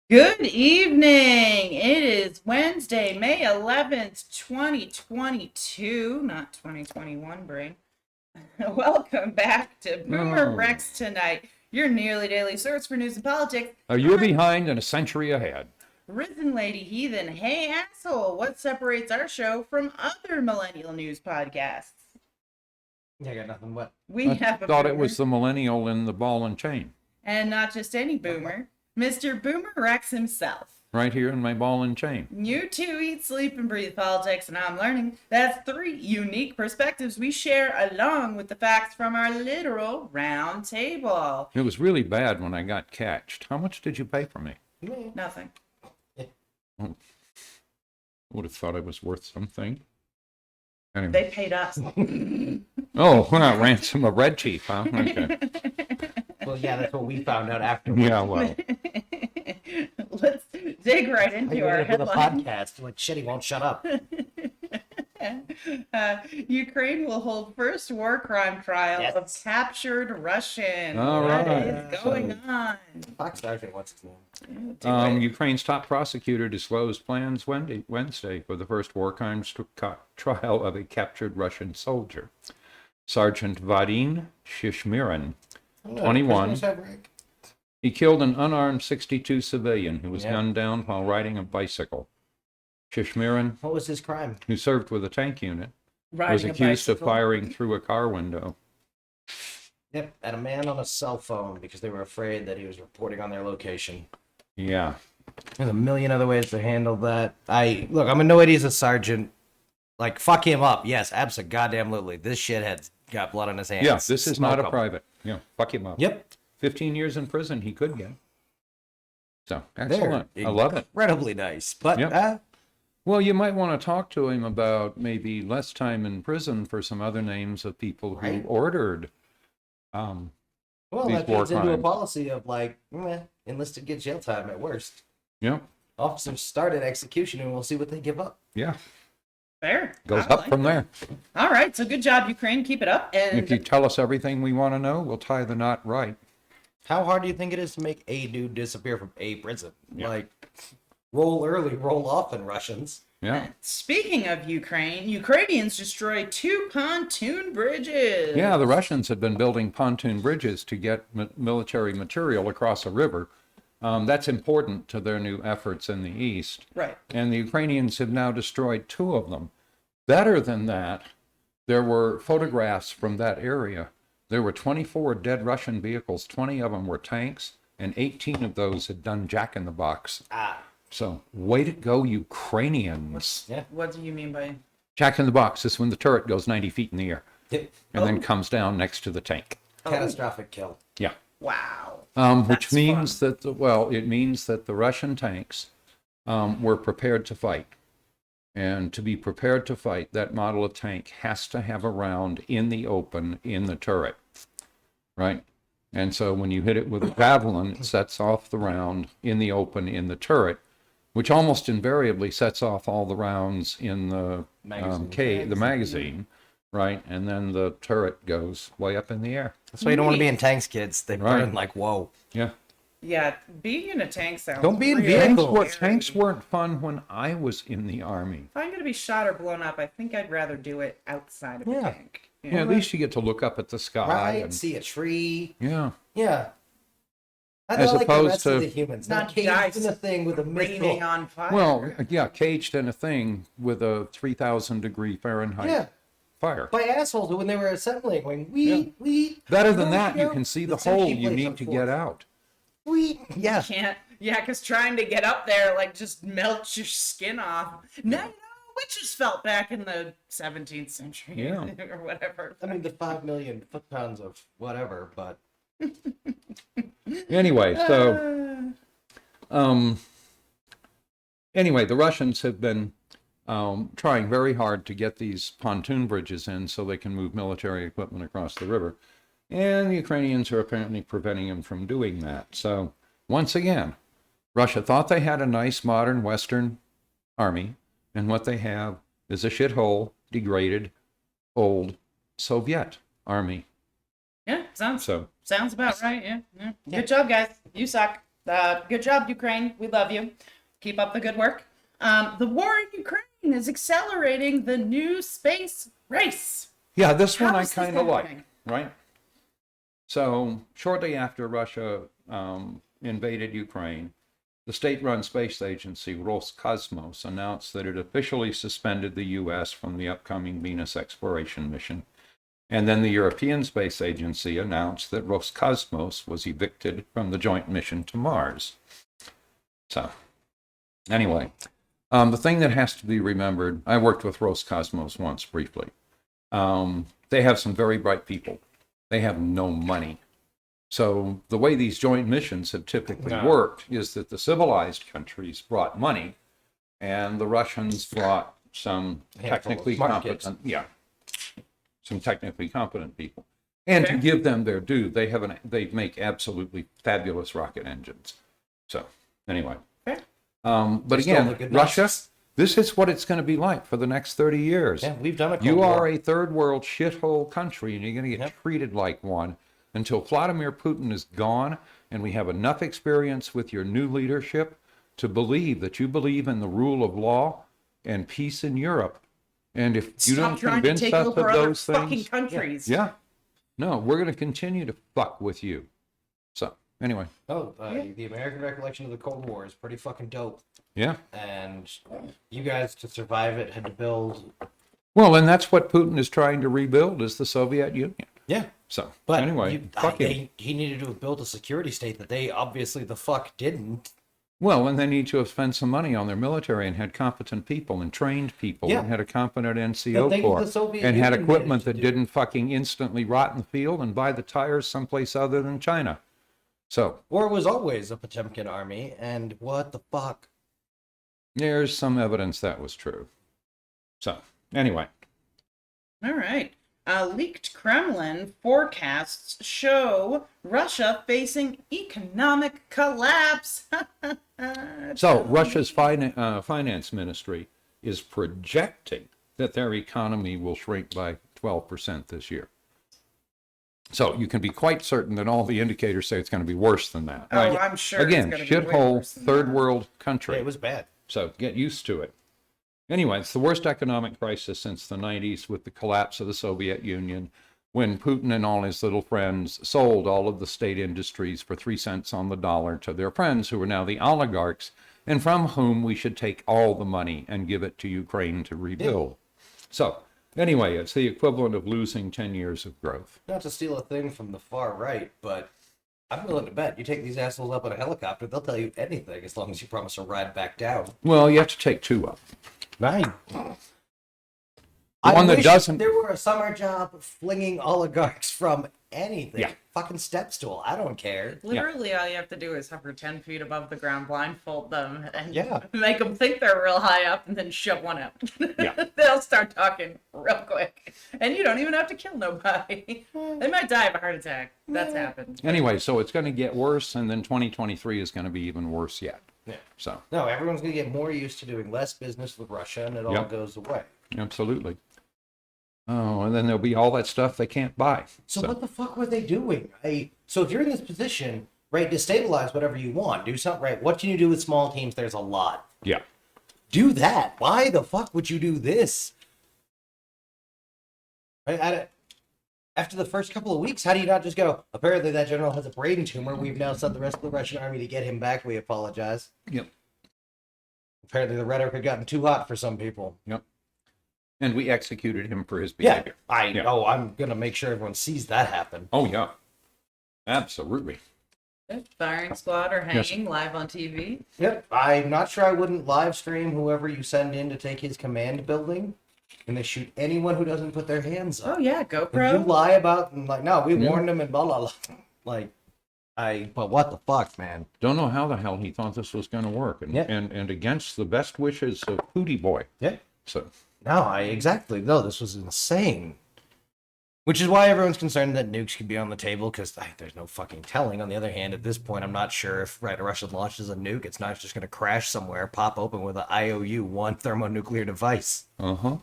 Good evening. It is Wednesday, May 11th, 2022, not 2021, brain. Welcome back to Boomer Rex Tonight, your nearly daily source for news and politics. A year behind and a century ahead. RisenLadyHeathen. Hey, asshole, what separates our show from other millennial news podcasts? Yeah, I got nothing but. We have a thought boomer. It was the millennial in the ball and chain. And not just any boomer, Mr. Boomer Rex himself. Right here in my ball and chain. You too eat, sleep, and breathe politics, and I'm learning. That's 3 unique perspectives we share along with the facts from our literal round table. It was really bad when I got catched. How much did you pay for me? Nothing. I would have thought it was worth something. Anyway. They paid us. Oh, well, ransom of Red Chief, huh? Okay. Well, yeah, that's what we found out afterwards. Yeah, well. Let's dig right into our For the headline. podcast. Like, shit, he won't shut up. Ukraine will hold first war crime trial of captured Russian. All What right. is going on? Fox Sergeant, what's his name? Ukraine's top prosecutor disclosed plans Wednesday for the first war crimes trial of a captured Russian soldier. Sergeant Vadim Shishmirin, 21. He killed an unarmed 62 civilian who was gunned down while riding a bicycle. Shishmirin, What was his crime? who served with a tank unit, was Riding a accused of bicycle. firing through a car window. Yep, at a man on a cell phone because they were afraid that he was reporting on their location. Yeah. There's a million other ways to handle that. I'm annoyed he's a sergeant. Like, fuck him up. Yes, absolutely. This shithead's got blood on his hands. Yeah, this is not Smoke a him. private. Yeah, fuck him up. Yep. 15 years in prison he could get. So, excellent. I love it. Incredibly nice. But, Yep. Well, you might want to talk to him about maybe less time in prison for some other names of people who Right. ordered well, these that war feeds into a crimes. policy of, like, enlisted get jail time at worst. Yeah, Officers start at execution and we'll see what they give up. yeah. Fair. Goes I up like from it. there. All right, so good job, Ukraine. Keep it up. And If you tell us everything we want to know, we'll tie the knot right. How hard do you think it is to make a dude disappear from a prison? Yeah. Like, roll early, roll often, Russians. Yeah. speaking of Ukraine, Ukrainians destroy 2 pontoon bridges. Yeah, the Russians had been building pontoon bridges to get military material across a river. That's important to their new efforts in the east. Right. And the Ukrainians have now destroyed 2 of them. Better than that, there were photographs from that area. There were 24 dead Russian vehicles. 20 of them were tanks, and 18 of those had done jack-in-the-box. So, way to go, Ukrainians. Yeah. What do you mean by? Jack-in-the-box is when the turret goes 90 feet in the air Yep. and then comes down next to the tank. Catastrophic kill. Yeah. Wow. Which That's means that, it means that the Russian tanks were prepared to fight. And to be prepared to fight, that model of tank has to have a round in the open in the turret, right? And so when you hit it with a javelin, it sets off the round in the open in the turret, which almost invariably sets off all the rounds in the magazine, right? And then the turret goes way up in the air. That's why you don't want to be in tanks, kids. They Right. burn like, whoa. Yeah. Yeah, being in a tank sounds. Don't be in really vehicles. scary. Tanks weren't fun when I was in the Army. If I'm gonna be shot or blown up, I think I'd rather do it outside of a Yeah. tank. Yeah, at least you get to look up at the sky. Right? And, See a tree. yeah. Yeah. I As like the opposed rest to- of the humans. Not Not caged guys in a thing with a Raining missile. on fire. Well, yeah, caged in a thing with a 3,000 degree Fahrenheit Yeah. fire. By assholes when they were assembling, going, Better than that, you can see the hole you need to get out. Yeah. Can't. Yeah, because trying to get up there like just melts your skin off. No, witches felt back in the 17th century. Yeah. or whatever. I mean, the 5 million foot-pounds of whatever, but Anyway, so the Russians have been trying very hard to get these pontoon bridges in so they can move military equipment across the river. And the Ukrainians are apparently preventing them from doing that. So, once again, Russia thought they had a nice, modern, Western army, and what they have is a shithole, degraded, old Soviet army. Yeah, sounds So, about right. Yeah. Good job, guys. You suck. Good job, Ukraine. We love you. Keep up the good work. The war in Ukraine is accelerating the new space race. Yeah, this one How I is this kind of like, happening? right? So shortly after Russia invaded Ukraine, the state-run space agency Roscosmos announced that it officially suspended the U.S. from the upcoming Venus exploration mission. And then the European Space Agency announced that Roscosmos was evicted from the joint mission to Mars. So, anyway, the thing that has to be remembered, I worked with Roscosmos once briefly. They have some very bright people. They have no money. So the way these joint missions have typically worked is that the civilized countries brought money and the Russians brought some technically competent, some technically competent people. And to give them their due, they make absolutely fabulous rocket engines. So anyway, but again, Russia, this is what it's going to be like for the next 30 years. Yeah, we've done it. You are a third world shithole country, and you're going to get treated like one until Vladimir Putin is gone, and we have enough experience with your new leadership to believe that you believe in the rule of law and peace in Europe. And if you don't convince us of those things, countries. No, we're going to continue to fuck with you. So anyway. The American recollection of the Cold War is pretty fucking dope. Yeah. And you guys, to survive it, had to build. Well, and that's what Putin is trying to rebuild, is the Soviet Union. Yeah. So, but anyway, fuck him. He needed to have built a security state that they obviously the fuck didn't. Well, and they need to have spent some money on their military and had competent people and trained people and had a competent NCO corps and had equipment that didn't fucking instantly rot in the field and buy the tires someplace other than China. So. War was always a Potemkin army, and what the fuck? There's some evidence that was true. So, anyway. All right. Leaked Kremlin forecasts show Russia facing economic collapse. So, Russia's finance ministry is projecting that their economy will shrink by 12% this year. So, you can be quite certain that all the indicators say it's going to be worse than that. Oh, I'm sure. Again, it's gonna be way shithole worse than third that. world country. Yeah, it was bad. So get used to it. Anyway, it's the worst economic crisis since the 90s with the collapse of the Soviet Union, when Putin and all his little friends sold all of the state industries for 3 cents on the dollar to their friends who are now the oligarchs, and from whom we should take all the money and give it to Ukraine to rebuild. So anyway, it's the equivalent of losing 10 years of growth. Not to steal a thing from the far right, but I'm willing to bet you take these assholes up in a helicopter, they'll tell you anything as long as you promise to ride back down. Well, you have to take 2 up. Right. One that doesn't. There were a summer job flinging oligarchs from anything. Yeah. Fucking step stool. I don't care. Literally, all you have to do is hover 10 feet above the ground, blindfold them, and Yeah. make them think they're real high up, and then shove one out. Yeah. They'll start talking real quick, and you don't even have to kill nobody. They might die of a heart attack. That's happened. Anyway, so it's going to get worse, and then 2023 is going to be even worse yet. Yeah. So. No, everyone's going to get more used to doing less business with Russia, and it all goes away. Absolutely. Oh, and then there'll be all that stuff they can't buy. So what the fuck were they doing? So if you're in this position, right, destabilize whatever you want. Do something, right? What can you do with small teams? There's a lot. Yeah. Do that. Why the fuck would you do this? Right? After the first couple of weeks, how do you not just go, apparently that general has a brain tumor. We've now sent the rest of the Russian army to get him back. We apologize. Yep. Apparently the rhetoric had gotten too hot for some people. Yep. And we executed him for his behavior. I'm going to make sure everyone sees that happen. Oh, yeah. Absolutely. Firing squad are hanging live on TV. Yep. I'm not sure I wouldn't live stream whoever you send in to take his command building. And they shoot anyone who doesn't put their hands up. Oh, yeah, If GoPro. you lie about, and like, no, we warned them and blah, blah, blah. But what the fuck, man? Don't know how the hell he thought this was going to work. And against the best wishes of Hootie Boy. Yeah. So. No, exactly. No, this was insane. Which is why everyone's concerned that nukes could be on the table, because there's no fucking telling. On the other hand, at this point, I'm not sure if Russia launches a nuke, it's not just going to crash somewhere, pop open with an IOU-1 thermonuclear device. Uh-huh.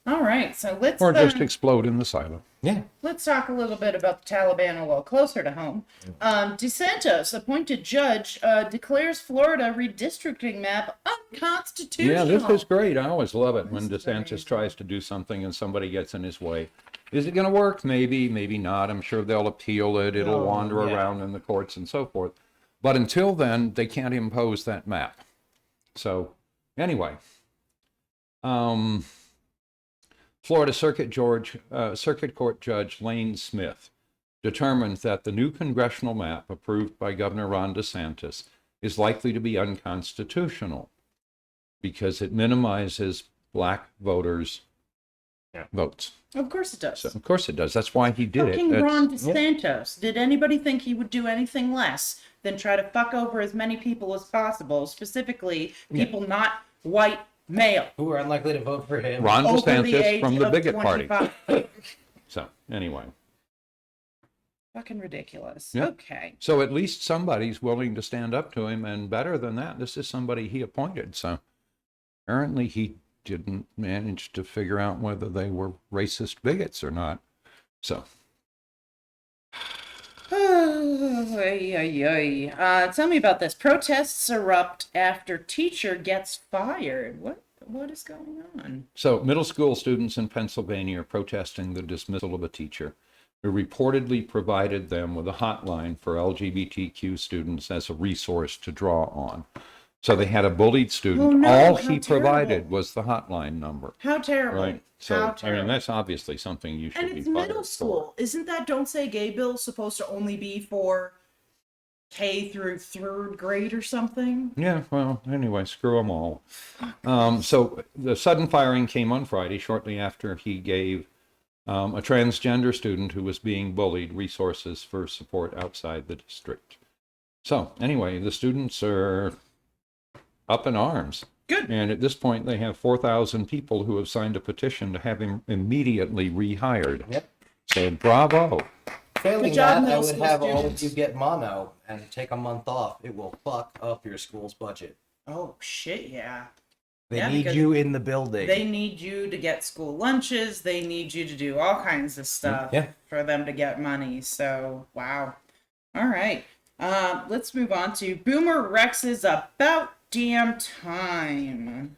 All right, so or just explode in the silo. Yeah. let's talk a little bit about the Taliban a little closer to home. DeSantis, appointed judge, declares Florida redistricting map unconstitutional. Yeah, this is great. I always love it when This is DeSantis amazing. tries to do something and somebody gets in his way. Is it going to work? Maybe, maybe not. I'm sure they'll appeal it. It'll Oh, wander yeah. around in the courts and so forth. But until then, they can't impose that map. So, anyway, Florida Circuit Court Judge Lane Smith determined that the new congressional map approved by Governor Ron DeSantis is likely to be unconstitutional because it minimizes black voters' votes. Of course it does. So, of course it does. That's why he did Fucking it. Ron DeSantis. Did anybody think he would do anything less than try to fuck over as many people as possible, specifically people not white male? Who are unlikely to vote for him. Ron Over the DeSantis age from the of bigot party. 25. So, anyway. Fucking ridiculous. Yeah. Okay. So at least somebody's willing to stand up to him, and better than that, this is somebody he appointed. So apparently he didn't manage to figure out whether they were racist bigots or not. So Tell me about this. Protests erupt after teacher gets fired. What is going on? So middle school students in Pennsylvania are protesting the dismissal of a teacher who reportedly provided them with a hotline for LGBTQ students as a resource to draw on. So they had a bullied student. Oh, no, All how he provided terrible. was the hotline number. How terrible. Right. So, How I mean, terrible. that's obviously something you should And be it's fired middle for. school. Isn't that Don't Say Gay bill supposed to only be for K through third grade or something? Yeah, well, anyway, screw them all. So the sudden firing came on Friday, shortly after he gave a transgender student who was being bullied resources for support outside the district. So anyway, the students are up in arms. Good. And at this point, they have 4,000 people who have signed a petition to have him immediately rehired. Yep. So bravo. Failing Good job, that, I middle would school have all of students. you get mono and take a month off. It will fuck up your school's budget. Oh, shit, yeah. They Yeah, need because you in the building. They need you to get school lunches. They need you to do all kinds of stuff Yeah. for them to get money. So, wow. All right. Let's move on to Boomer Rex's About Damn Time.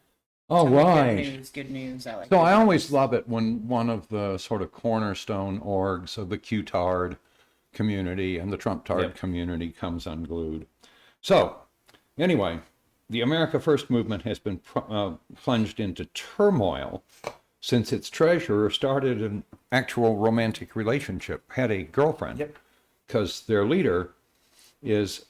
All Tell me right. Good news, good news. I like So good I news. always love it when one of the sort of cornerstone orgs of the Q-tard community and the Trump-tard Yep. community comes unglued. So anyway, the America First movement has been plunged into turmoil since its treasurer started an actual romantic relationship, had a girlfriend, Yep. because their leader is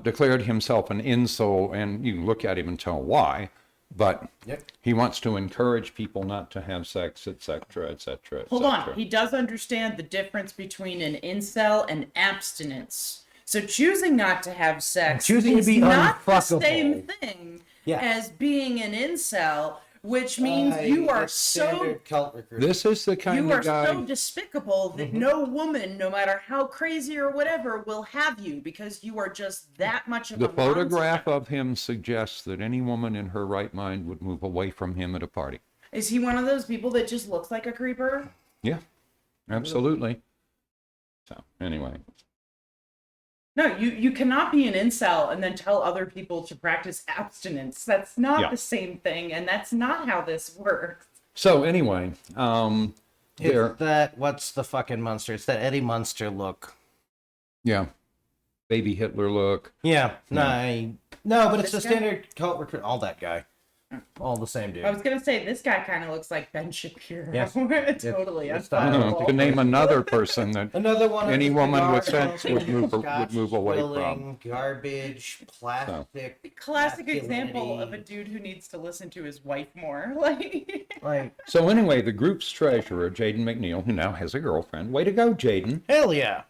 declared himself an incel, and you can look at him and tell why. But Yep. he wants to encourage people not to have sex, etc., etc. Hold on. He does understand the difference between an incel and abstinence. So choosing not to have sex Choosing to is be not the unfuckable. same thing Yeah. as being an incel, which means you are so standard cult recruiting. This is the kind you are of guy. so despicable that no woman, no matter how crazy or whatever, will have you because you are just that much of The a photograph monster. of him suggests that any woman in her right mind would move away from him at a party. Is he one of those people that just looks like a creeper? Yeah, absolutely. So anyway, No, you cannot be an incel and then tell other people to practice abstinence. That's not Yeah. the same thing, and that's not how this works. so anyway, there, It's that, what's the fucking Munster? It's that Eddie Munster look. yeah, baby Hitler look. Yeah, no, but it's This the guy? standard cult recruit. All that guy. All the same dude. I was gonna say this guy kind of looks like Ben Shapiro. Yes. Totally. It's I don't know, unfuckable. to name another person that Another one. of Any the woman with cigar sense would move- would scotch move away from. swilling, garbage, plastic. Classic example masculinity. of a dude who needs to listen to his wife more. Like, Like, So anyway, the group's treasurer, Jaden McNeil, who now has a girlfriend, way to go, Jaden, hell yeah.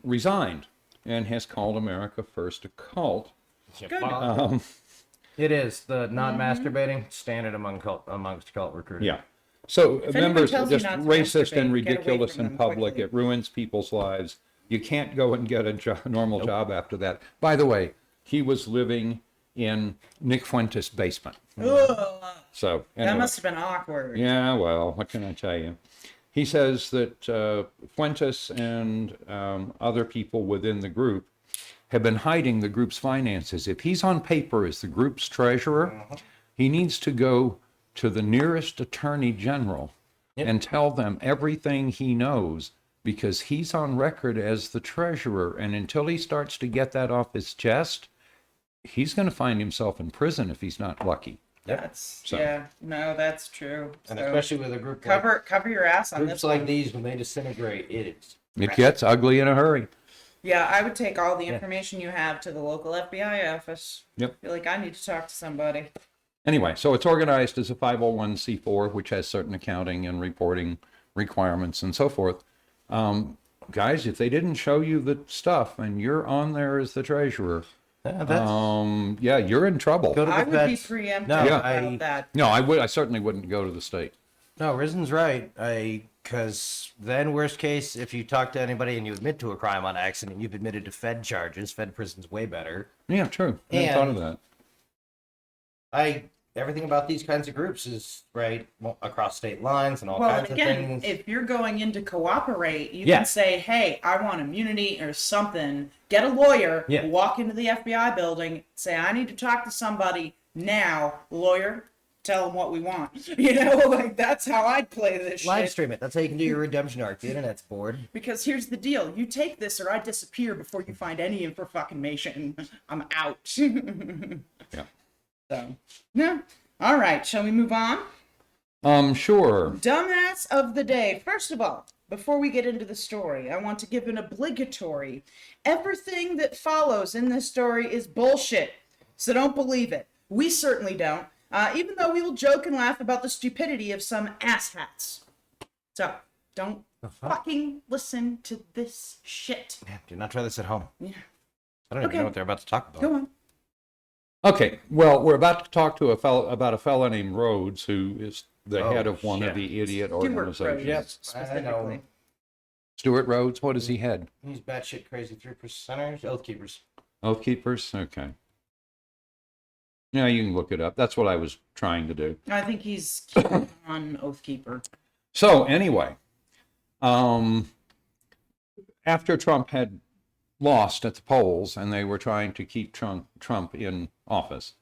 resigned and has called America First a cult. Good. It is the not masturbating standard amongst cult recruiters. Yeah. So anyone members are tells you just not to racist masturbate, and get away ridiculous from in them public. quickly. It ruins people's lives. You can't go and get a normal job after that. By the way, he was living in Nick Fuentes' basement. Ugh, So that anyway. must have been awkward. Yeah, well, what can I tell you? He says that Fuentes and other people within the group have been hiding the group's finances. If he's on paper as the group's treasurer, he needs to go to the nearest attorney general and tell them everything he knows, because he's on record as the treasurer. And until he starts to get that off his chest, he's going to find himself in prison if he's not lucky. That's So. yeah, no, that's true. And So especially with a group cover your ass on groups this like one. these, when they disintegrate, It gets ugly in a hurry. Yeah, I would take all the information you have to the local FBI office. Yep. Feel like I need to talk to somebody. Anyway, so it's organized as a 501c4, which has certain accounting and reporting requirements and so forth. Guys, if they didn't show you the stuff and you're on there as the treasurer, yeah, you're in trouble. Go to the I would be vets. preemptive No, about that. No, I certainly wouldn't go to the state. No, Risen's right. Because then, worst case, if you talk to anybody and you admit to a crime on accident, you've admitted to Fed charges. Fed prison's way better. Yeah, true. I hadn't thought of that. Everything about these kinds of groups is right across state lines and all Well, kinds and again, of things. if you're going in to cooperate, you Yeah. can say, hey, I want immunity or something. Get a lawyer, Yeah. walk into the FBI building, say, I need to talk to somebody now. Lawyer, tell them what we want. You know, like, that's how I'd play this Live shit. stream it. That's how you can do your redemption arc. The internet's bored. Because here's the deal. You take this or I disappear before you find any information. I'm out. Yeah. So, yeah. All right, shall we move on? Sure. Dumbass of the day. First of all, before we get into the story, I want to give an obligatory. Everything that follows in this story is bullshit, so don't believe it. We certainly don't, even though we will joke and laugh about the stupidity of some asshats. So, don't fucking listen to this shit. Man, do not try this at home. Yeah. I don't even Okay. know what they're about to talk about. Go on. Okay, well, we're about to talk to about a fellow named Rhodes, who is the Oh, head of one shit. of the idiot Stewart organizations. Rhodes, Yep, I know. specifically. Stewart Rhodes, what does he head? These batshit crazy 3%ers, Oath Keepers. Oath Keepers? Okay. Yeah, you can look it up. That's what I was trying to do. I think he's keeping on Oathkeeper. So anyway, after Trump had lost at the polls and they were trying to keep Trump in office,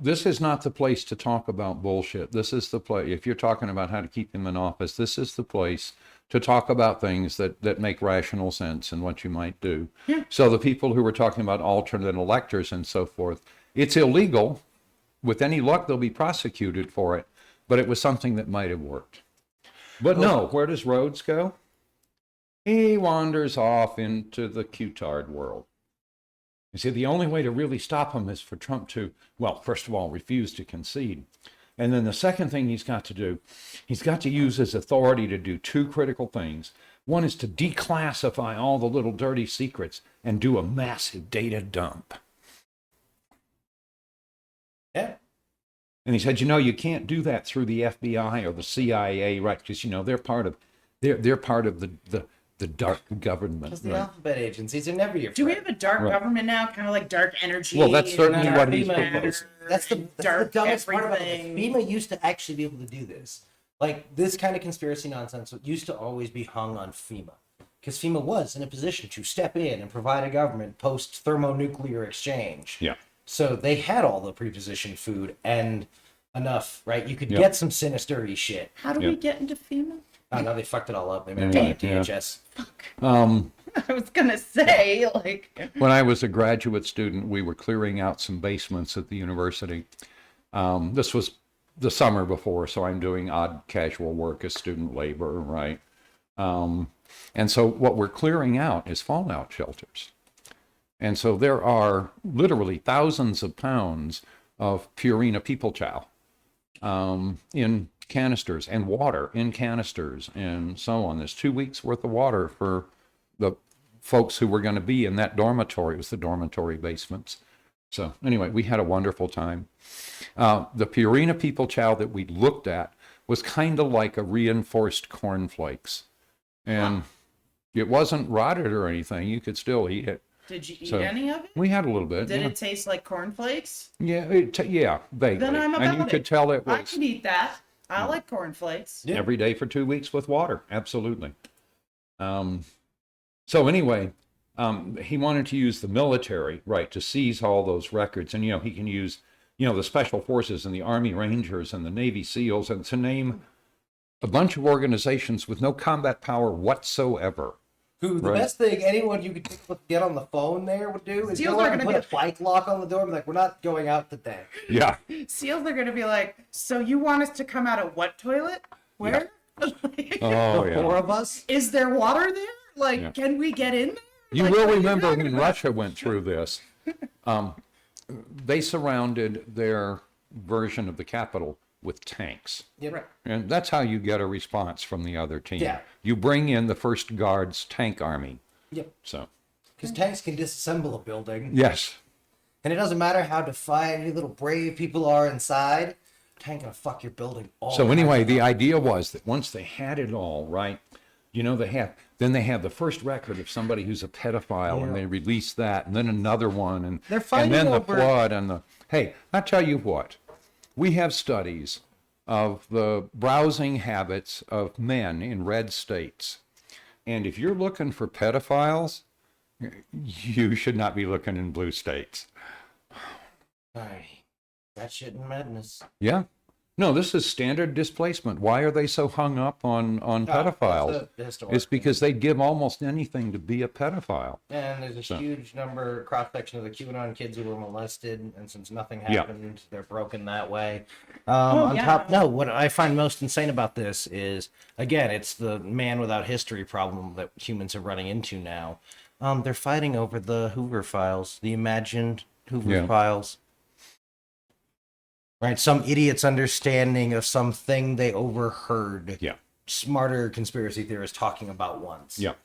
this is not the place to talk about bullshit. This is the place, if you're talking about how to keep him in office, this is the place to talk about things that make rational sense and what you might do. Yeah. So the people who were talking about alternate electors and so forth, it's illegal. With any luck, they'll be prosecuted for it, but it was something that might have worked. But no, where does Rhodes go? He wanders off into the Q-tard world. You see, the only way to really stop him is for Trump to, well, first of all, refuse to concede. And then the second thing he's got to do, he's got to use his authority to do two critical things. One is to declassify all the little dirty secrets and do a massive data dump. Yeah. And he said, you can't do that through the FBI or the CIA, right? Because, they're part of the dark government. Because the Right? alphabet agencies are never your Do we friend. have a dark Right. government now? Kind of like dark energy? Well, that's certainly and what he's dark proposing. matter That's the and dark dumbest part about everything. it. FEMA used to actually be able to do this. Like, this kind of conspiracy nonsense used to always be hung on FEMA. Because FEMA was in a position to step in and provide a government post-thermonuclear exchange. Yeah. So they had all the prepositioned food and enough, right? You could Yeah. get some sinister-y shit. How do we get into FEMA? Oh, no, they fucked it all up. They made Yeah, it DHS. I was gonna say, like, When I was a graduate student, we were clearing out some basements at the university. This was the summer before, so I'm doing odd casual work as student labor, right? And so what we're clearing out is fallout shelters. And so there are literally thousands of pounds of Purina people chow in canisters, and water in canisters, and so on. There's 2 weeks worth of water for the folks who were going to be in that dormitory. It was the dormitory basements. So anyway, we had a wonderful time. The Purina people chow that we looked at was kind of like a reinforced cornflakes. And it wasn't rotted or anything. You could still eat it. Did you eat So, any of it? We had a little bit. Did yeah. it taste like cornflakes? Yeah, yeah, vaguely. Then I'm and you about could it. tell it I was could eat that. I like cornflakes. Yeah. every day for 2 weeks with water. Absolutely. So anyway, he wanted to use the military, right, to seize all those records. And, he can use, the Special Forces and the Army Rangers and the Navy SEALs, and to name a bunch of organizations with no combat power whatsoever. Who the Right. best thing anyone you could get on the phone there would do is Seals go are out and gonna put a bike lock on the door and be like, we're not going out today. Yeah. Seals are going to be like, so you want us to come out of what toilet? Where? Oh, The yeah. four of us? Is there water there? Like, Yeah. can we get in there? You Like, will what are you remember talking when about? Russia went through this. They surrounded their version of the Capitol with tanks. Yep. Right. And that's how you get a response from the other team. Yeah. You bring in the First Guards tank army. Yep. So, Because tanks can disassemble a building. yes. And it doesn't matter how defiant you little brave people are inside, tank gonna fuck your building all So the anyway, time. the idea was that once they had it all, right, they have the first record of somebody who's a pedophile, and Yeah. they release that, and then another one, and They're fighting and then over- the flood, and hey, I tell you what, we have studies of the browsing habits of men in red states, and if you're looking for pedophiles, you should not be looking in blue states. Aye. That shit and madness. Yeah. No, this is standard displacement. Why are they so hung up on pedophiles? That's the historic It's because they'd give almost anything to be a pedophile. And there's a So- huge number, cross section of the QAnon kids who were molested, and since nothing Yeah. happened, they're broken that way. yeah. What I find most insane about this is, again, it's the man without history problem that humans are running into now. They're fighting over the Hoover files, the imagined Hoover Yeah. files. Right, some idiot's understanding of something they overheard. Yeah. Smarter conspiracy theorists talking about once. Yeah.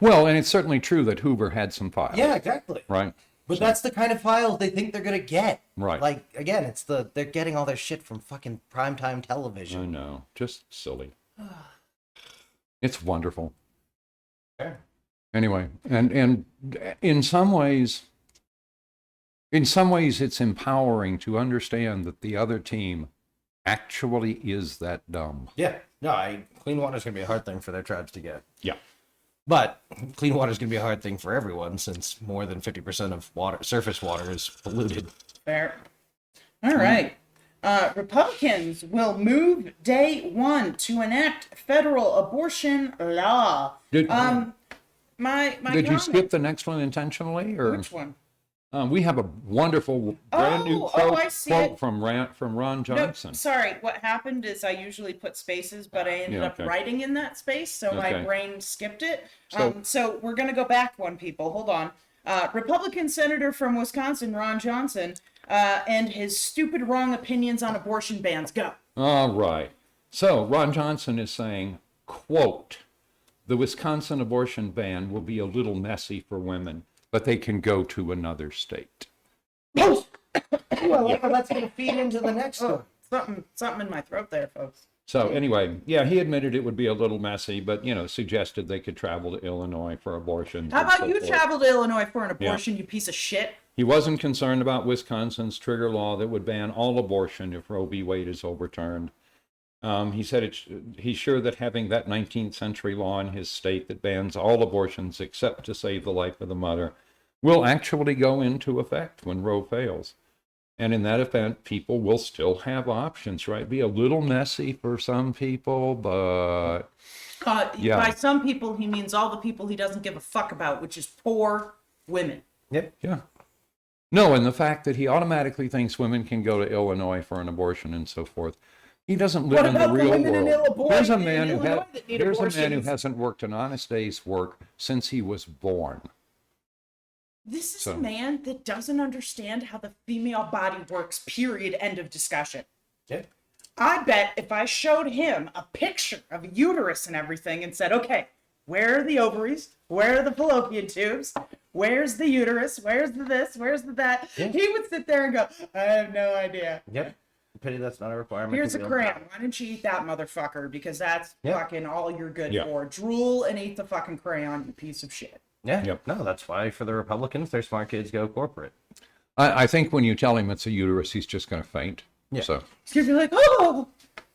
Well, and it's certainly true that Hoover had some files. Yeah, exactly. Right? But that's the kind of files they think they're gonna get. Right. Like again, they're getting all their shit from fucking primetime I television. know. Just silly. It's wonderful. Sure. Anyway, and in some ways it's empowering to understand that the other team actually is that dumb. Yeah. No, clean water is gonna be a hard thing for their tribes to get. Yeah. But clean water is gonna be a hard thing for everyone since more than 50% of surface water is polluted. Fair. All right. Republicans will move day one to enact federal abortion law. Did My you comment- skip the next one intentionally, or Which one? we have a wonderful brand new quote, I see it. from Ron Johnson. No, sorry. What happened is I usually put spaces, but I ended Yeah, up okay. writing in that space, so my Okay. brain skipped it. So- So we're going to go back one, people. Hold on. Republican Senator from Wisconsin, Ron Johnson, and his stupid wrong opinions on abortion bans. Go. All right. So Ron Johnson is saying, quote, the Wisconsin abortion ban will be a little messy for women, but they can go to another state. Well, that's gonna feed into the next one. Something in my throat there, folks. So anyway, yeah, he admitted it would be a little messy, but, suggested they could travel to Illinois for abortions. How and about so you forth. travel to Illinois for an abortion, you piece of shit? He wasn't concerned about Wisconsin's trigger law that would ban all abortion if Roe v. Wade is overturned. He said he's sure that having that 19th century law in his state that bans all abortions except to save the life of the mother will actually go into effect when Roe fails. And in that event, people will still have options, right? Be a little messy for some people, but Yeah. By some people, he means all the people he doesn't give a fuck about, which is poor women. Yep. yeah. No, and the fact that he automatically thinks women can go to Illinois for an abortion and so forth. He doesn't live What in the about the real women in world. Illinois Here's a in man Illinois that need who abortions? hasn't worked an honest day's work since he was born. This is So- a man that doesn't understand how the female body works, period, end of discussion. Yep. I bet if I showed him a picture of a uterus and everything and said, okay, where are the ovaries? Where are the fallopian tubes? Where's the uterus? Where's the this? Where's the that? Yeah. He would sit there and go, I have no idea. Yep. Pity that's not a requirement. Here's to a be on crayon. top. Why don't you eat that motherfucker? Because that's Yeah. fucking all you're good Yeah. for. Drool and eat the fucking crayon, you piece of shit. Yeah. Yep. No, that's why for the Republicans, their smart kids go corporate. I think when you tell him it's a uterus, he's just going to faint. Yeah. So You're gonna be like, oh,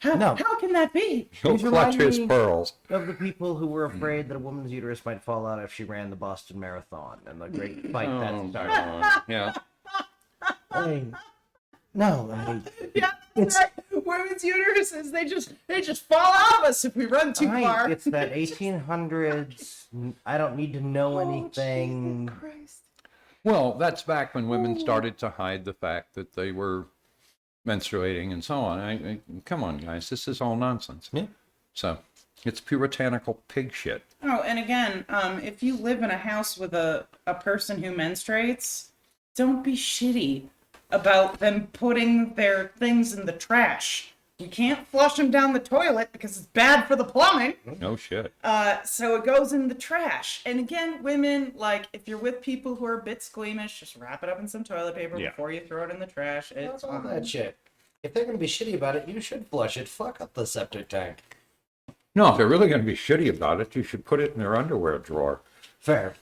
No. how can that be? he'll These clutch remind his me pearls. of the people who were afraid that a woman's uterus might fall out if she ran the Boston Marathon and the great fight that started. God. Yeah. Hey, no, I mean, Yeah, It's- right. Women's uteruses, they just fall out of us if we run too far. it's that 1800s. I don't need to know Oh, anything. Jesus Christ. Well, that's back when women started to hide the fact that they were menstruating and so on. Come on, guys, this is all nonsense. Yeah. So it's puritanical pig shit. Oh, and again, if you live in a house with a person who menstruates, don't be shitty about them putting their things in the trash. You can't flush them down the toilet because it's bad for the plumbing. No shit. So it goes in the trash. And again, women, like, if you're with people who are a bit squeamish, just wrap it up in some toilet paper Yeah. before you throw it in the trash. It's That's all fine. that shit. If they're gonna be shitty about it, you should flush it. Fuck up the septic tank. No, if they're really going to be shitty about it, you should put it in their underwear drawer. Fair.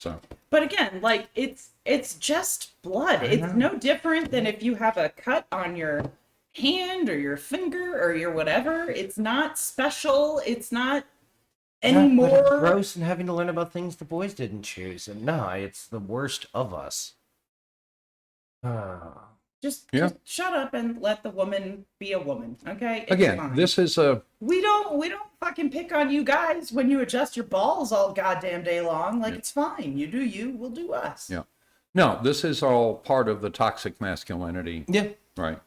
So But again, like, it's just blood. It's no different than if you have a cut on your hand or your finger or your whatever. It's not special. It's not any But it's more. gross and having to learn about things the boys didn't choose. And no, it's the worst of us. Just shut up and let the woman be a woman, okay? It's again, fine. this is a we don't fucking pick on you guys when you adjust your balls all goddamn day long. Like, it's fine. You do you, we'll do us. yeah. No, this is all part of the toxic masculinity, Yeah. right?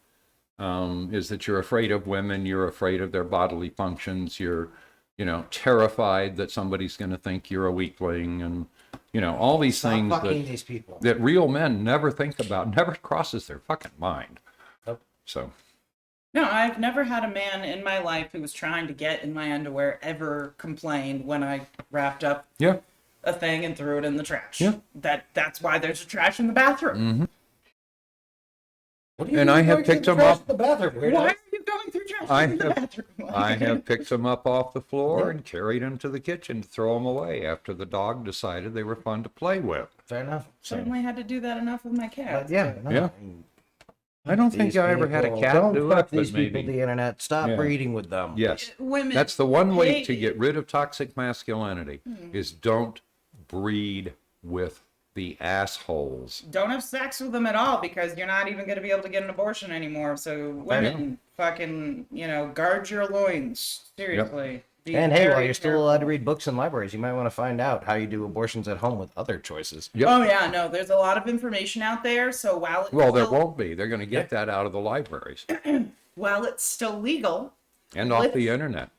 Is that you're afraid of women, you're afraid of their bodily functions, you're, terrified that somebody's going to think you're a weakling, and all these Stop things fucking these people. that real men never think about, never crosses their fucking mind. Nope. So No, I've never had a man in my life who was trying to get in my underwear ever complained when I wrapped up yeah, a thing and threw it in the trash. Yeah. That's why there's a trash in the bathroom. mm-hmm. What do you And mean I have going to picked the them trash up. in the bathroom? Weirdo? Why are you going through trash I in the have- bathroom? I have picked them up off the floor and carried them to the kitchen to throw them away after the dog decided they were fun to play with. Fair enough. Certainly had to do that enough with my cat. Yeah. No, Yeah. I mean, I don't think these I ever had a people- cat Don't do fuck it, these but people, maybe. the internet. Stop Yeah. breeding with them. Yes. Women. That's the one way Hey. to get rid of toxic masculinity is don't breed with the assholes. Don't have sex with them at all because you're not even going to be able to get an abortion anymore. So women, fucking, guard your loins. Seriously. Be And hey, while very you're still careful. allowed to read books in libraries, you might want to find out how you do abortions at home with other choices. Yep. Oh yeah, no, there's a lot of information out there. So while it's Well, there still, won't be. They're going to get that out of the libraries while it's still legal, and off Let's- the internet.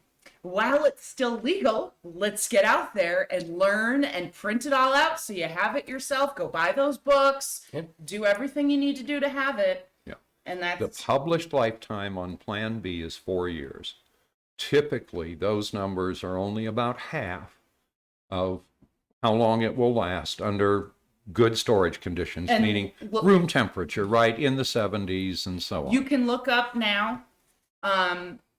while it's still legal, let's get out there and learn and print it all out so you have it yourself. Go buy those books. Yep. Do everything you need to do to have it. Yeah. And The that's published lifetime on Plan B is 4 years. Typically, those numbers are only about half of how long it will last under good storage conditions, And meaning look- room temperature, right, in the 70s and so on. you can look up now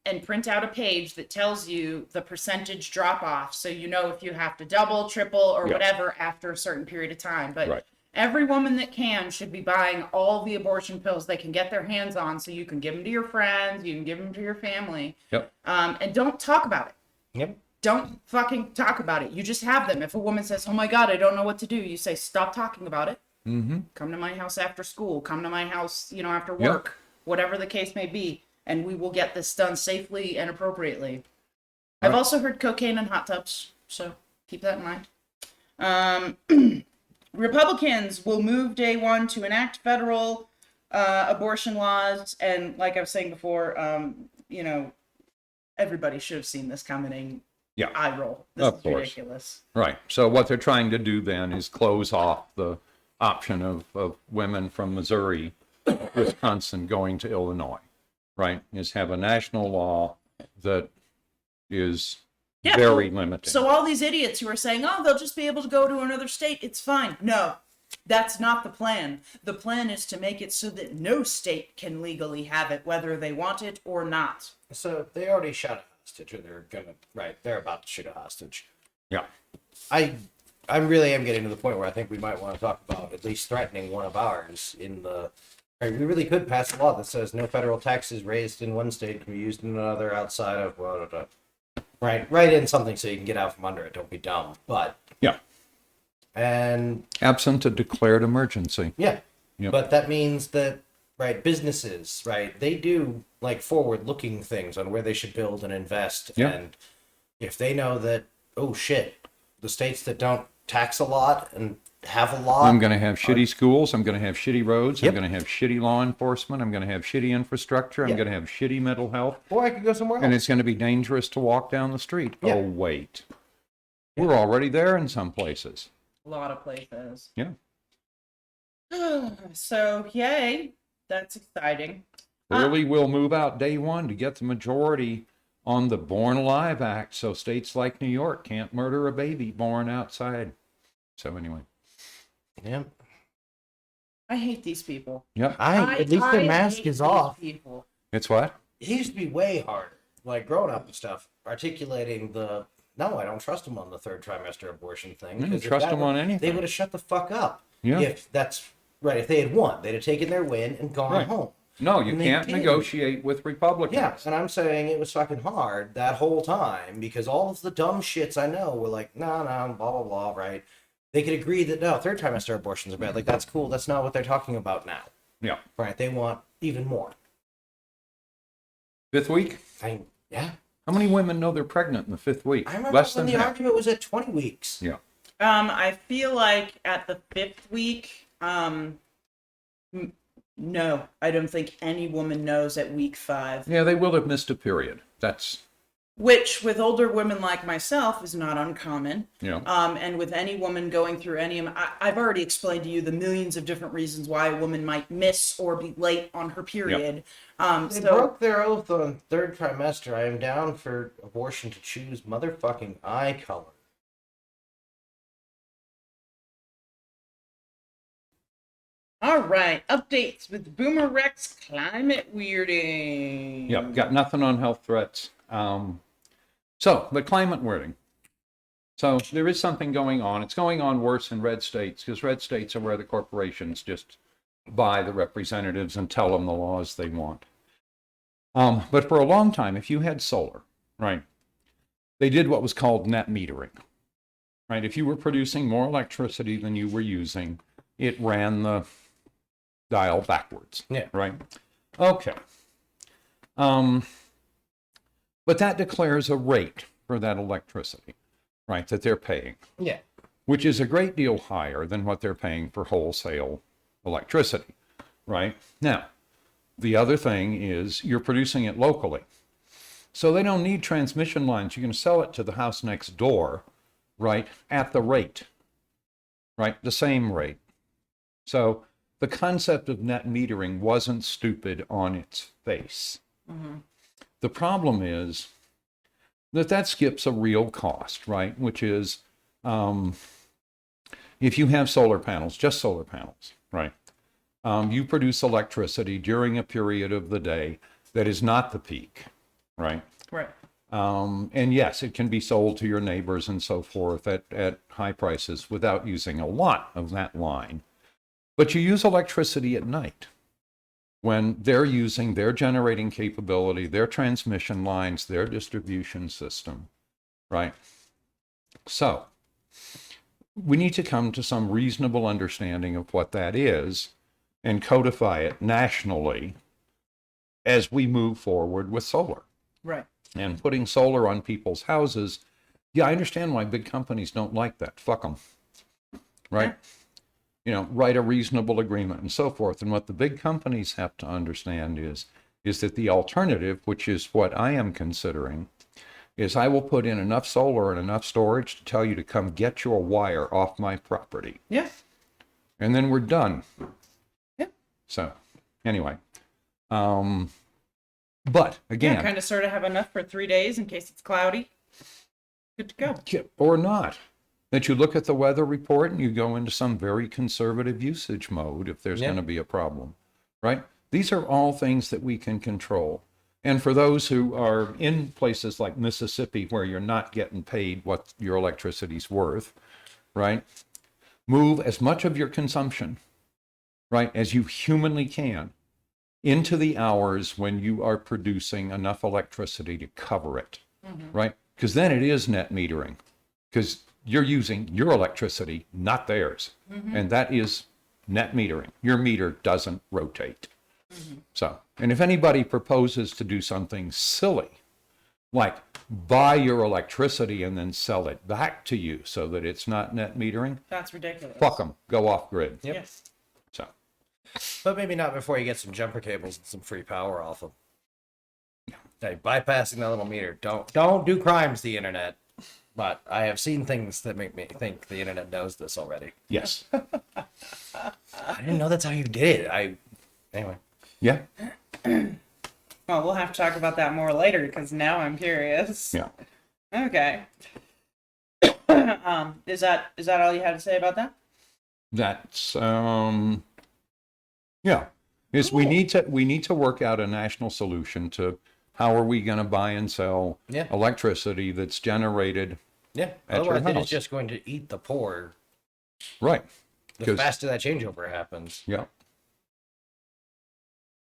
and print out a page that tells you the percentage drop off so you know if you have to double, triple, or Yeah. whatever after a certain period of time. But Right. every woman that can should be buying all the abortion pills they can get their hands on so you can give them to your friends, you can give them to your family. Yep. And don't talk about it. Yep. Don't fucking talk about it. You just have them. If a woman says, "Oh my God, I don't know what to do," you say, "Stop talking about it. Mm-hmm. Come to my house after school. Come to my house, after Yeah. work, whatever the case may be, and we will get this done safely and appropriately." I've Right. also heard cocaine in hot tubs, so keep that in mind. Republicans will move day one to enact federal abortion laws, and like I was saying before, everybody should have seen this coming. Yeah. Eye roll. This Of is course. ridiculous. Right. So what they're trying to do then is close off the option of women from Missouri, Wisconsin going to Illinois, right? Is have a national law that is Yeah, very limiting. So all these idiots who are saying, "Oh, they'll just be able to go to another state, it's fine." No, that's not the plan. The plan is to make it so that no state can legally have it, whether they want it or not. So they already shot a hostage, or they're about to shoot a hostage. Yeah. I I really am getting to the point where I think we might want to talk about at least threatening one of ours in the. Right, we really could pass a law that says no federal taxes raised in one state can be used in another outside of blah, blah, blah. Right, write in something so you can get out from under it. Don't be dumb. But Yeah. and Absent a declared emergency. yeah, Yep. but that means that right businesses, right, they do like forward-looking things on where they should build and invest, Yeah. and if they know that oh shit, the states that don't tax a lot and have a lot, I'm going to have shitty schools. I'm going to have shitty roads. Yep. I'm going to have shitty law enforcement. I'm going to have shitty infrastructure. I'm Yeah. going to have shitty mental health. or I could go somewhere else. And it's going to be dangerous to walk down the street. Yeah. Oh, wait. We're already there in some places. A lot of places. Yeah. So, yay. That's exciting. Clearly, we'll move out day one to get the majority on the Born Alive Act, so states like New York can't murder a baby born outside. So anyway, Yeah, I hate these people. yeah, at least their I mask hate is these off. People. it's what? It used to be way harder, like growing up and stuff, articulating the no, I don't trust them on the third trimester abortion thing. You don't 'cause if trust that them were- on anything. They would have shut the fuck up. Yeah. If that's right, if they had won, they'd have taken their win and gone Right. home. No, you And they can't did. negotiate with Republicans. Yeah, and I'm saying it was fucking hard that whole time because all of the dumb shits I know were like, no, blah, blah, blah, right? They could agree that, no, third trimester abortions are bad. Like, that's cool. That's not what they're talking about now. Yeah. Right? They want even more. Fifth week? Yeah. How many women know they're pregnant in the fifth week? I remember Less when than the half. argument was at 20 weeks. Yeah. I feel like at the 5th week, no, I don't think any woman knows at week 5. Yeah, they will have missed a period. That's, Which, with older women like myself, is not uncommon. you know. And with any woman going through I've already explained to you the millions of different reasons why a woman might miss or be late on her period. They broke their oath on third trimester. I am down for abortion to choose motherfucking eye color. All right, updates with Boomer Rex climate weirding. Yeah, got nothing on health threats. So, the climate weirding. So, there is something going on. It's going on worse in red states because red states are where the corporations just buy the representatives and tell them the laws they want. But for a long time, if you had solar, right, they did what was called net metering, right? If you were producing more electricity than you were using, it ran the dial backwards, Yeah. right? Okay. But that declares a rate for that electricity, right, that they're paying, Yeah. which is a great deal higher than what they're paying for wholesale electricity, right? Now, the other thing is you're producing it locally. So they don't need transmission lines. You can sell it to the house next door, right, at the rate, right, the same rate. So the concept of net metering wasn't stupid on its face. Mm-hmm. The problem is that skips a real cost, right? Which is if you have solar panels, just solar panels, right? You produce electricity during a period of the day that is not the peak, right? Right. And yes, it can be sold to your neighbors and so forth at high prices without using a lot of that line. But you use electricity at night when they're using their generating capability, their transmission lines, their distribution system, right? So we need to come to some reasonable understanding of what that is and codify it nationally as we move forward with solar. Right. And putting solar on people's houses, yeah, I understand why big companies don't like that. Fuck them, right? Yeah. You know, write a reasonable agreement and so forth. And what the big companies have to understand is that the alternative, which is what I am considering, is I will put in enough solar and enough storage to tell you to come get your wire off my property. Yeah. And then we're done. Yeah. So, anyway. But, again. Yeah, kind of sort of have enough for 3 days in case it's cloudy. Good to go. Or not. That you look at the weather report and you go into some very conservative usage mode if there's going to be a problem, right? These are all things that we can control. And for those who are in places like Mississippi where you're not getting paid what your electricity's worth, right? Move as much of your consumption, right, as you humanly can into the hours when you are producing enough electricity to cover it, right? Because then it is net metering, because you're using your electricity, not theirs. And that is net metering. Your meter doesn't rotate. So, and if anybody proposes to do something silly, like buy your electricity and then sell it back to you so that it's not net metering, That's ridiculous. fuck them, go off grid. Yep. Yes. So, But maybe not before you get some jumper cables and some free power off them. Hey, bypassing that little meter. Don't do crimes, the internet. But I have seen things that make me think the internet knows this already. yes. I didn't know that's how you did it. Anyway. Yeah. Well, we'll have to talk about that more later because now I'm curious. Yeah. Okay. Is that all you had to say about that? That's yeah. Is we need to work out a national solution to how are we going to buy and sell electricity that's generated Yeah. at your Otherwise, it house. is just going to eat the poor. Right. The 'Cause- faster that changeover happens. Yeah.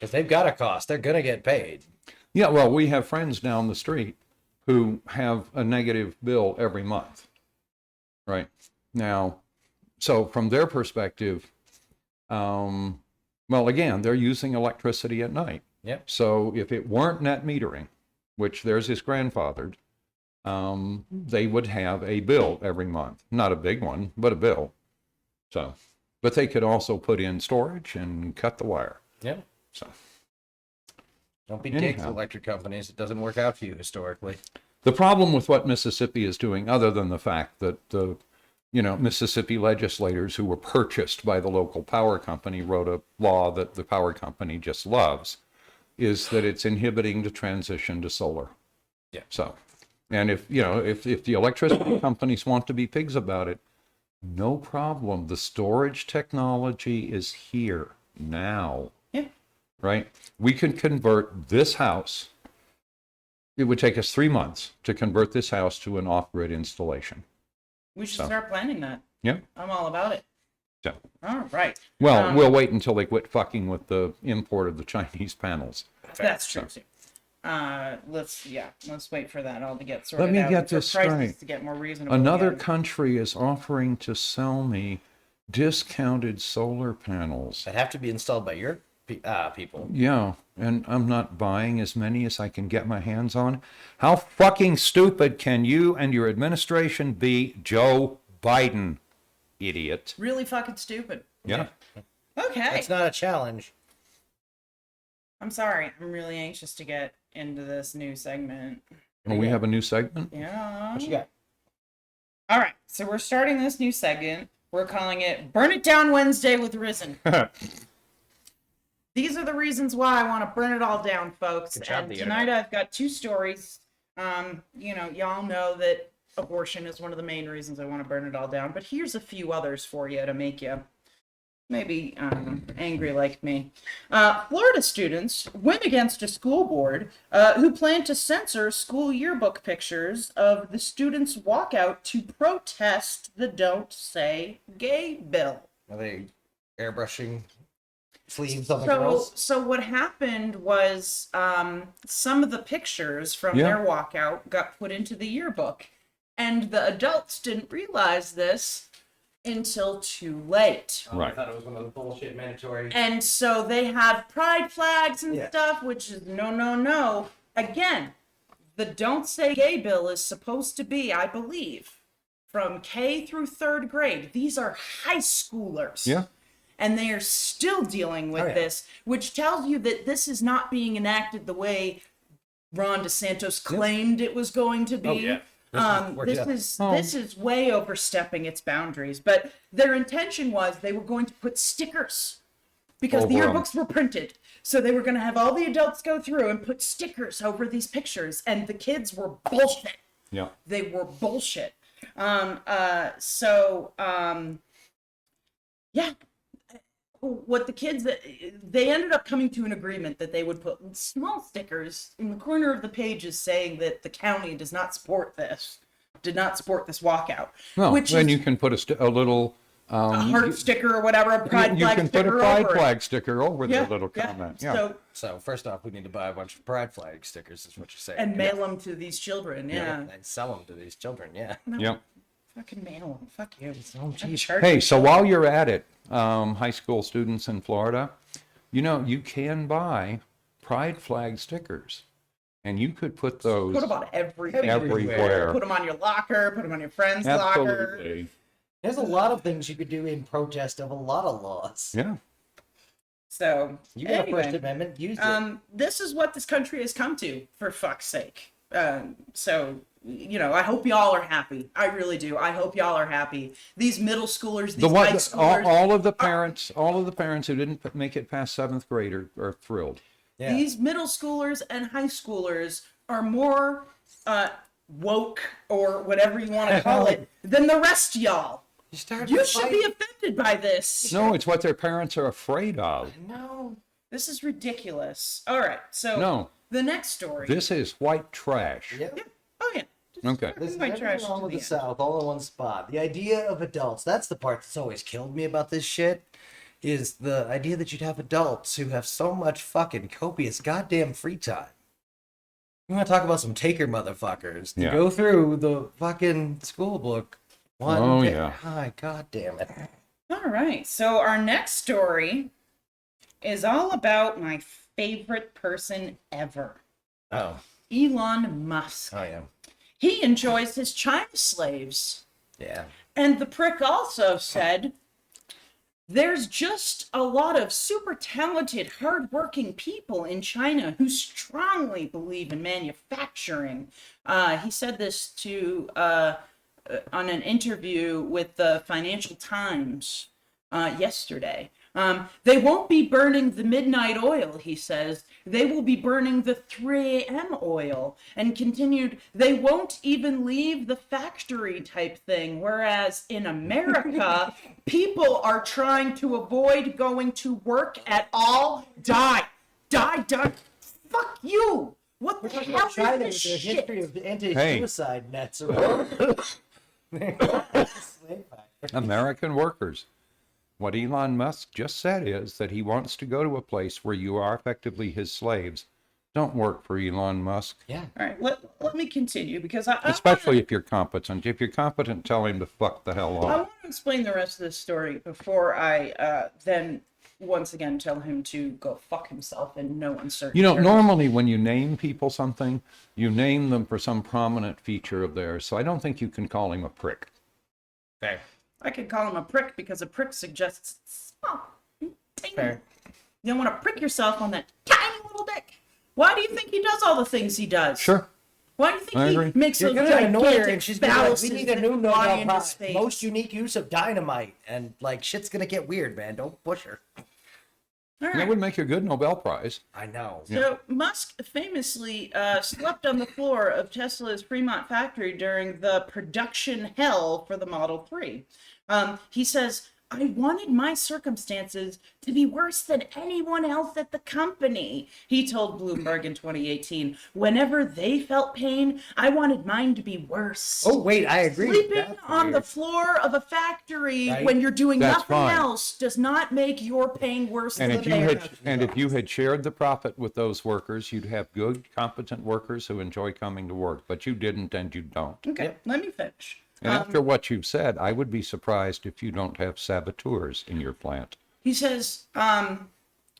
If they've got a cost, they're going to get paid. Yeah, well, we have friends down the street who have a negative bill every month. Right. Now, so from their perspective, well, again, they're using electricity at night. Yep. So if it weren't net metering, which theirs is grandfathered, they would have a bill every month. Not a big one, but a bill. So, but they could also put in storage and cut the wire. Yep. So Don't be dicks, Anyhow. electric companies. It doesn't work out for you historically. the problem with what Mississippi is doing, other than the fact that the, Mississippi legislators who were purchased by the local power company wrote a law that the power company just loves, is that it's inhibiting the transition to solar. Yeah. So, and if the electricity companies want to be pigs about it, no problem. The storage technology is here now. Yeah. Right? We can convert this house. It would take us 3 months to convert this house to an off-grid installation. We should So. start planning that. Yeah. I'm all about it. So, All right. well, we'll wait until they quit fucking with the import of the Chinese panels. That's true too. Let's wait for that all to get sorted Let me out. get for this prices straight. to get more reasonable. Another again. country is offering to sell me discounted solar panels. They have to be installed by your people. Yeah, and I'm not buying as many as I can get my hands on. How fucking stupid can you and your administration be, Joe Biden, idiot? Really fucking stupid. Yeah. Okay. That's not a challenge. I'm sorry. I'm really anxious to get into this new segment. And we have a new segment? Yeah. What you got? All right. So we're starting this new segment. We're calling it Burn It Down Wednesday with Risen. These are the reasons why I want to burn it all down, folks. Good job, And the tonight internet. I've got two stories. Y'all know that abortion is one of the main reasons I want to burn it all down. But here's a few others for you to make you maybe angry like me. Florida students went against a school board who planned to censor school yearbook pictures of the students' walkout to protest the Don't Say Gay bill. Are they airbrushing sleeves on the girls? So what happened was some of the pictures from their walkout got put into the yearbook, and the adults didn't realize this until too late. Right. I thought it was one of the bullshit mandatory. And so they had pride flags and Yeah. stuff, which is no. Again, the Don't Say Gay bill is supposed to be, I believe, from K through 3rd grade. These are high schoolers. Yeah. And they are still dealing with this, which tells you that this is not being enacted the way Ron DeSantis claimed it was going to be. Oh, yeah. This is way overstepping its boundaries. But their intention was they were going to put stickers because the Over 'em. yearbooks were printed. So they were going to have all the adults go through and put stickers over these pictures, and the kids were bullshit. Yeah. They were bullshit. What the kids, they ended up coming to an agreement that they would put small stickers in the corner of the pages saying that the county does not support this, did not support this walkout. No, which then is you can put a little a heart sticker or whatever, a pride you flag can put a sticker pride over flag sticker over it. the little comment. Yeah. So first off, we need to buy a bunch of pride flag stickers, is what you're saying. And mail them to these children. Yeah. And sell them to these children, yeah. No, Yep. fucking mail them. Fuck you. So cheap. Hey, so while you're at it, high school students in Florida, you can buy pride flag stickers, and you could put those Put them on everything. everywhere. Put them on your locker. Put them on your friend's locker. Absolutely. There's a lot of things you could do in protest of a lot of laws. Yeah. So You got a anyway, First Amendment, use it. this is what this country has come to, for fuck's sake. So I hope y'all are happy. I really do. I hope y'all are happy. These middle schoolers, these high schoolers, all of the parents who didn't make it past 7th grade are thrilled. Yeah. these middle schoolers and high schoolers are more woke or whatever you want to call it than the rest of y'all. You should be offended by this. No, it's what their parents are afraid of. No. This is ridiculous. All right, so No. the next story. This is white trash. Yeah. Yeah. Oh yeah. Okay. This is White everything trash wrong to with the the end. South, all in one spot. The idea of adults, that's the part that's always killed me about this shit, is the idea that you'd have adults who have so much fucking copious goddamn free time. You want to talk about some taker motherfuckers to Yeah. go through the fucking school book. Oh, yeah. Hi, god damn it. All right. So our next story is all about my favorite person ever, Oh. Elon Musk. Oh, yeah. He enjoys his China slaves. Yeah. And the prick also said, there's just a lot of super talented, hardworking people in China who strongly believe in manufacturing. He said this on an interview with the Financial Times yesterday. They won't be burning the midnight oil, he says. They will be burning the 3 a.m. oil. And continued, they won't even leave the factory type thing. Whereas in America, people are trying to avoid going to work at all. Die. Fuck you. What We're the talking hell about China is with their this shit? history of anti-suicide nets American workers. What Elon Musk just said is that he wants to go to a place where you are effectively his slaves. Don't work for Elon Musk. Yeah. All right, let me continue because I Especially if you're competent. If you're competent, tell him to fuck the hell I off. want to explain the rest of this story before I then once again tell him to go fuck himself in no uncertain terms. Normally when you name people something, you name them for some prominent feature of theirs. So I don't think you can call him a prick. Fair. I could call him a prick because a prick suggests small, tiny. Fair. You don't want to prick yourself on that tiny little dick. Why do you think he does all the things he does? Sure. Why do you think I he agree. makes You're those gonna annoy her, gigantic and she's gonna be like, we phalluses need a that new fly Nobel into Prize. space? Most unique use of dynamite, and like shit's gonna get weird, man. Don't push her. All right. That would make a good Nobel Prize. I know. So Musk famously slept on the floor of Tesla's Fremont factory during the production hell for the Model 3. He says, I wanted my circumstances to be worse than anyone else at the company, he told Bloomberg in 2018. Whenever they felt pain, I wanted mine to be worse. Oh wait, I agree. Sleeping That's on the weird. floor of a factory Right. when you're doing That's nothing fine. else does not make your pain worse And than theirs. if you had shared the profit with those workers, you'd have good, competent workers who enjoy coming to work. But you didn't, and you don't. Okay, Yep. let me finish. And after what you've said, I would be surprised if you don't have saboteurs in your plant. He says,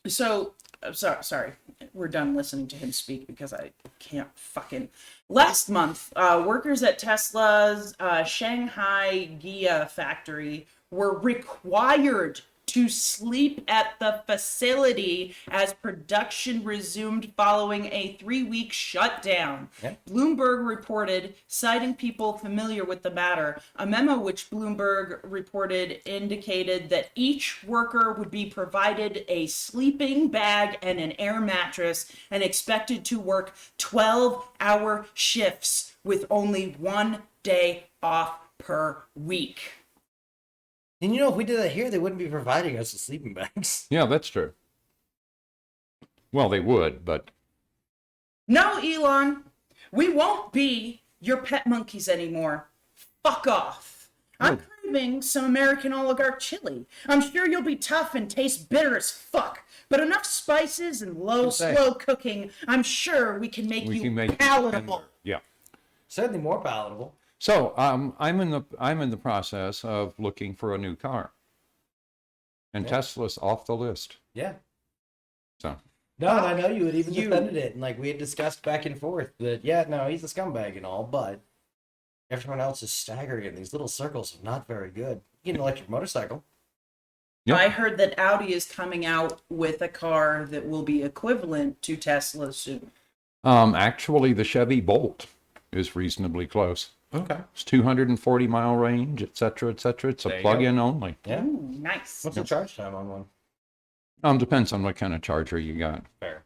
sorry, we're done listening to him speak because I can't fucking. Last month, workers at Tesla's Shanghai Gia factory were required to sleep at the facility as production resumed following a 3-week shutdown. Yep. Bloomberg reported, citing people familiar with the matter, a memo which Bloomberg reported indicated that each worker would be provided a sleeping bag and an air mattress and expected to work 12-hour shifts with only 1 day off per week. And if we did that here, they wouldn't be providing us with sleeping bags. Yeah, that's true. Well, they would, but No, Elon, we won't be your pet monkeys anymore. fuck off. I'm craving some American oligarch chili. I'm sure you'll be tough and taste bitter as fuck, but enough spices and slow cooking, I'm sure we can make you palatable. Yeah. Certainly more palatable. So I'm in the process of looking for a new car, and Tesla's off the list. Yeah. So. No, and I know you had even defended it, and like we had discussed back and forth that he's a scumbag and all, but everyone else is staggering in these little circles of not very good. You get an electric motorcycle. Yep. I heard that Audi is coming out with a car that will be equivalent to Tesla soon. Actually, the Chevy Bolt is reasonably close. Okay. It's 240-mile range, etc., etc. It's a plug-in only. Yeah. Ooh, nice. What's the charge time on one? Depends on what kind of charger you got. Fair.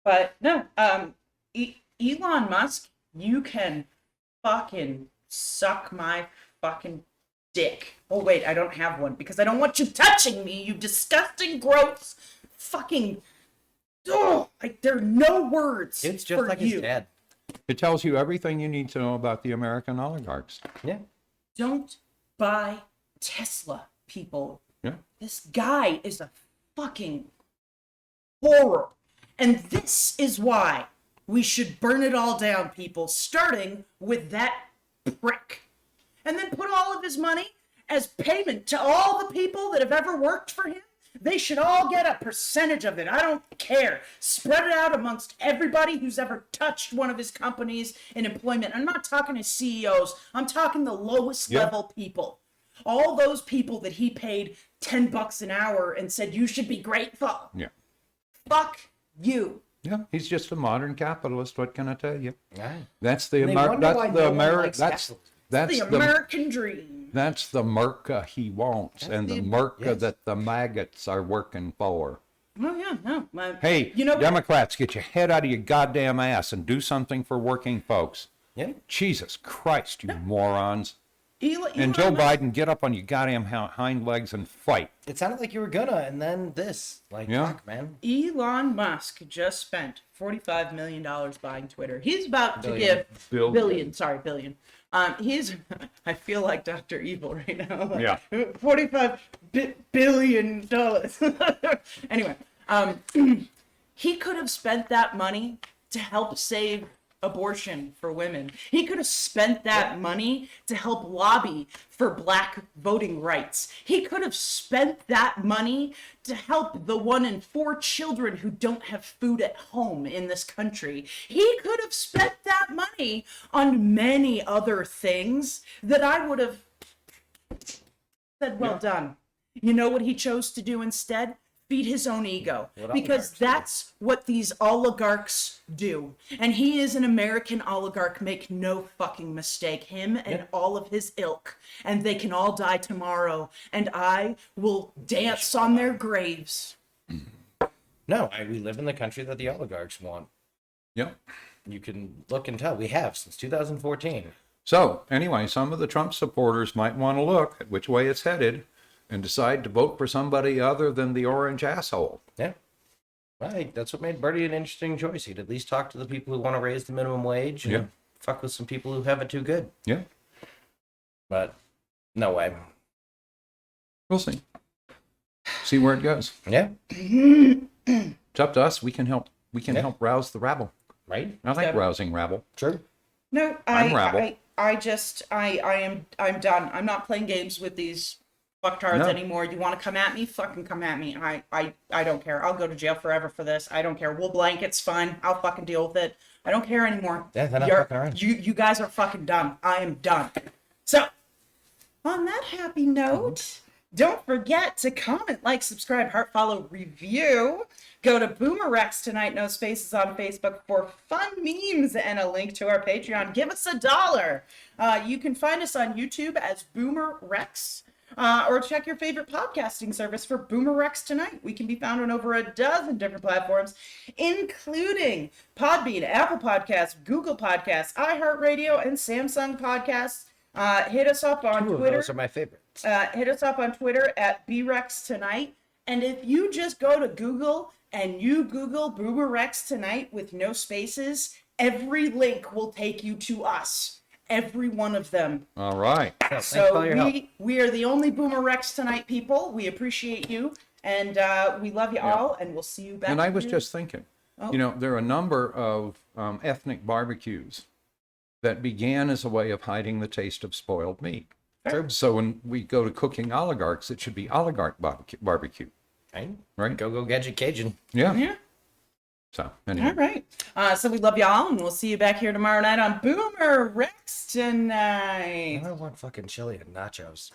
But no, Elon Musk, you can fucking suck my fucking dick. Oh wait, I don't have one because I don't want you touching me, you disgusting, gross, fucking. Oh, like there are no words. It's just for like you. his dad. It tells you everything you need to know about the American oligarchs. Yeah. Don't buy Tesla, people. Yeah. This guy is a fucking horror. And this is why we should burn it all down, people, starting with that prick. And then put all of his money as payment to all the people that have ever worked for him. They should all get a percentage of it. I don't care. Spread it out amongst everybody who's ever touched one of his companies in employment. I'm not talking to CEOs. I'm talking the lowest level people. All those people that he paid $10 an hour and said, you should be grateful. Yeah. Fuck you. Yeah, he's just a modern capitalist. What can I tell you? Right. That's the American Dream. That's the Merca he wants, and the Merca that the maggots are working for. Oh yeah, no. Hey, Democrats, get your head out of your goddamn ass and do something for working folks. Yeah. Jesus Christ, you morons. Elon Joe Biden, get up on your goddamn hind legs and fight. It sounded like you were gonna, and then this. Like, fuck, man. Elon Musk just spent $45 million buying Twitter. He's about to give billion. I feel like Dr. Evil right now. Yeah. $45 billion. Anyway, he could have spent that money to help save abortion for women. He could have spent that money to help lobby for black voting rights. He could have spent that money to help the 1 in 4 children who don't have food at home in this country. He could have spent that money on many other things that I would have said, well done. You know what he chose to do instead? Feed his own ego, because that's what these oligarchs do. And he is an American oligarch, make no fucking mistake, him and all of his ilk. And they can all die tomorrow, and I will dance on their graves. No, we live in the country that the oligarchs want. Yep. You can look and tell. We have since 2014. So, anyway, some of the Trump supporters might want to look at which way it's headed and decide to vote for somebody other than the orange asshole. Yeah. Right. That's what made Bertie an interesting choice. He'd at least talk to the people who want to raise the minimum wage and fuck with some people who have it too good. Yeah. But no way. We'll see. See where it goes. Yeah. It's up to us. We can help. We can help rouse the rabble. Right. I like rousing rabble. True. No, I'm rabble. I'm done. I'm not playing games with these fucktards anymore. You want to come at me? Fucking come at me. I don't care. I'll go to jail forever for this. I don't care. Wool blanket's fine. I'll fucking deal with it. I don't care anymore. Yeah, they're not fucking around. You guys are fucking done. I am done. So, on that happy note, don't forget to comment, like, subscribe, heart, follow, review. Go to BoomerRexTonight, no spaces on Facebook for fun memes and a link to our Patreon. Give us $1. You can find us on YouTube as BoomerRex. Or check your favorite podcasting service for BoomerRexTonight. We can be found on over a dozen different platforms, including Podbean, Apple Podcasts, Google Podcasts, iHeartRadio, and Samsung Podcasts. Hit us up on Twitter. Those are my favorites. Hit us up on Twitter at BRexTonight. And if you just go to Google and you Google BoomerRexTonight with no spaces, every link will take you to us. every one of them. All right. Thanks for all your help. We are the only Boomer Rex Tonight people. We appreciate you, and we love you all, and we'll see you back. And I was here. just thinking, Oh. you know, there are a number of ethnic barbecues that began as a way of hiding the taste of spoiled meat. True. So when we go to cooking oligarchs, it should be oligarch barbecue, right? Go Gadget Cajun. Yeah. Yeah. So anyway. All right. So we love y'all, and we'll see you back here tomorrow night on Boomer Rex Tonight. I want fucking chili and nachos.